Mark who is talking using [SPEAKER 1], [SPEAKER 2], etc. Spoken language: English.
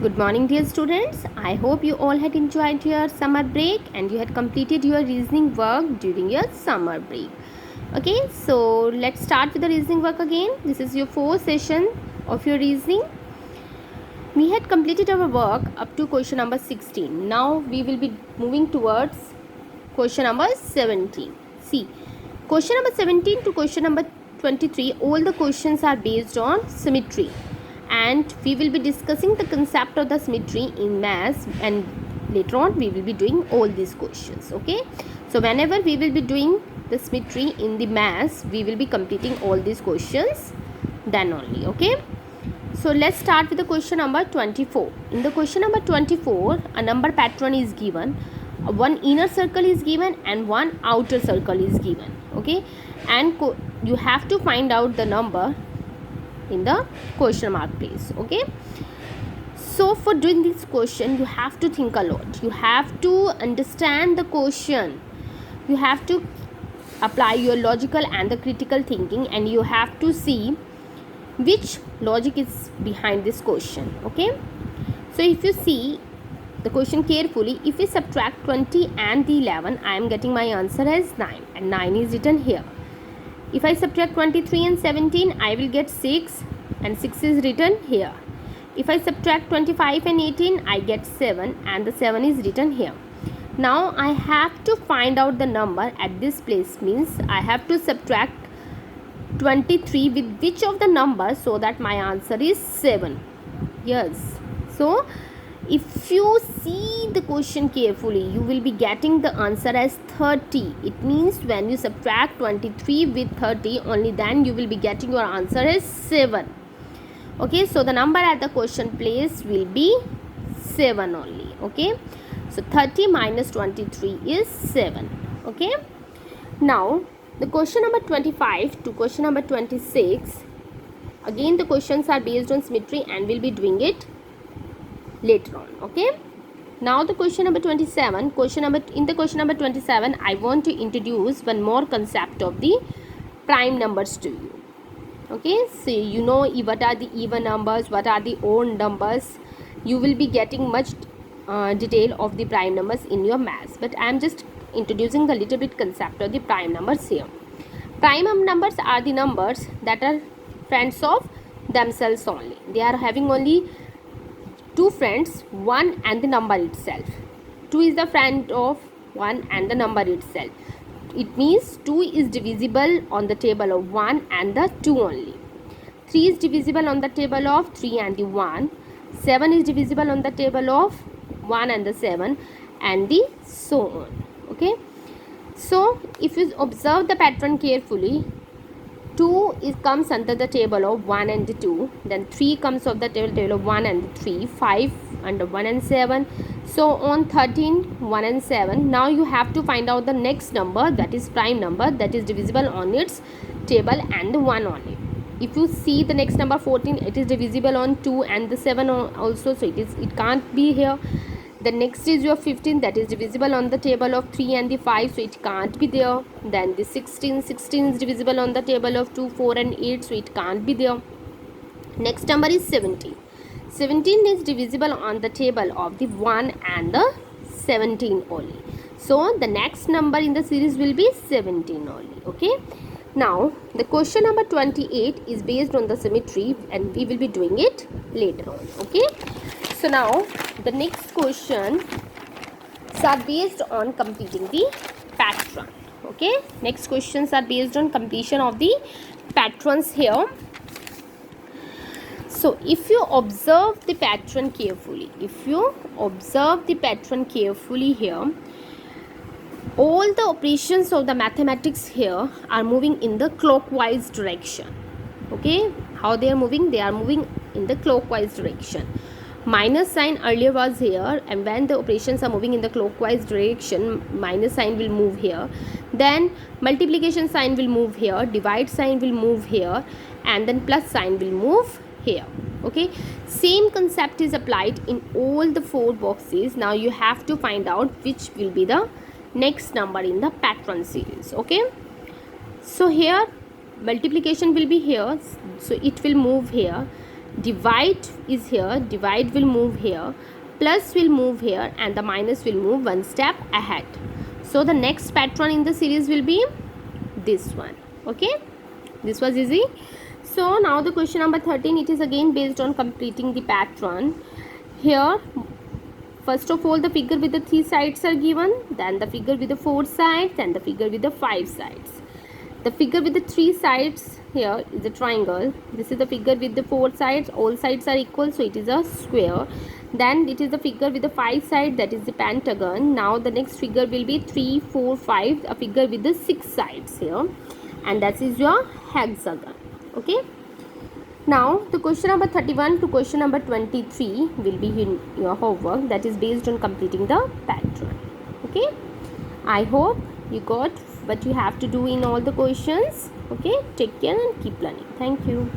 [SPEAKER 1] Good morning, dear students. I hope you all had enjoyed your summer break and you had completed your reasoning work during your summer break. Okay, so let's start with the reasoning work again. This is your fourth session of your reasoning. We had completed our work up to question number 16. Now we will be moving towards question number 17. See, question number 17 to question number 23, all the questions are based on symmetry. And we will be discussing the concept of the symmetry in maths, and later on we will be doing all these questions. Okay, so whenever we will be doing the symmetry in the maths, we will be completing all these questions then only. Okay, so let's start with the question number 24. In the question number 24, a number pattern is given, one inner circle is given and one outer circle is given. Okay, and you have to find out the number in the question mark place. Okay, so for doing this question you have to think a lot, you have to understand the question, you have to apply your logical and the critical thinking, and you have to see which logic is behind this question. Okay, so if you see the question carefully, if we subtract 20 and the 11, I am getting my answer as 9, and 9 is written here. If I subtract 23 and 17, I will get 6, and 6 is written here. If I subtract 25 and 18, I get 7, and the 7 is written here. Now I have to find out the number at this place, means I have to subtract 23 with which of the numbers, so that my answer is 7. Yes, so if you see the question carefully, you will be getting the answer as 30. It means when you subtract 23 with 30, only then you will be getting your answer as 7. Okay, so the number at the question place will be 7 only. Okay, so 30 minus 23 is 7. Okay, now the question number 25 to question number 26, again the questions are based on symmetry and we'll be doing it later on. Okay, now the question number 27, in the question number 27, I want to introduce one more concept of the prime numbers to you. Okay, so you know what are the even numbers, what are the odd numbers. You will be getting much detail of the prime numbers in your maths, but I am just introducing the little bit concept of the prime numbers here. Prime numbers are the numbers that are friends of themselves only. They are having only two friends, 1 and the number itself. 2 is the friend of 1 and the number itself. It means 2 is divisible on the table of 1 and the 2 only. 3 is divisible on the table of 3 and the 1. 7 is divisible on the table of 1 and the 7, and the so on. Okay, so if you observe the pattern carefully, 2 comes under the table of 1 and 2, then 3 comes of the table of 1 and 3, 5 under 1 and 7, so on 13, 1 and 7. Now you have to find out the next number, that is prime number, that is divisible on its table and the 1 only. If you see the next number 14, it is divisible on 2 and the 7 also, so it can't be here. The next is your 15, that is divisible on the table of 3 and the 5, so it can't be there. Then the 16 is divisible on the table of 2, 4 and 8, so it can't be there. Next number is 17. 17 is divisible on the table of the 1 and the 17 only. So the next number in the series will be 17 only. Okay. Now the question number 28 is based on the symmetry, and we will be doing it later on. Okay. So now the next questions are based on completing the pattern. Okay, next questions are based on completion of the patterns here. So if you observe the pattern carefully, here, all the operations of the mathematics here are moving in the clockwise direction. Okay, how they are moving? They are moving in the clockwise direction. Minus sign earlier was here, and when the operations are moving in the clockwise direction, minus sign will move here, then multiplication sign will move here, divide sign will move here, and then plus sign will move here. Okay, same concept is applied in all the 4 boxes. Now you have to find out which will be the next number in the pattern series. Okay, so here multiplication will be here, so it will move here. divide is here, divide will move here, plus will move here, and the minus will move one step ahead. So the next pattern in the series will be this one. Okay, this was easy. So now the question number 13, it is again based on completing the pattern. Here, first of all, the figure with the 3 sides are given, then the figure with the 4 sides, then the figure with the 5 sides. The figure with the 3 sides here is a triangle. This is the figure with the 4 sides, all sides are equal, so it is a square. Then it is the figure with the 5 sides, that is the pentagon. Now the next figure will be 3, 4, 5, a figure with the 6 sides here, and that is your hexagon. Okay. Now the question number 31 to question number 23 will be in your homework, that is based on completing the pattern. Okay. I hope you got what you have to do in all the questions. Okay, take care and keep learning. Thank you.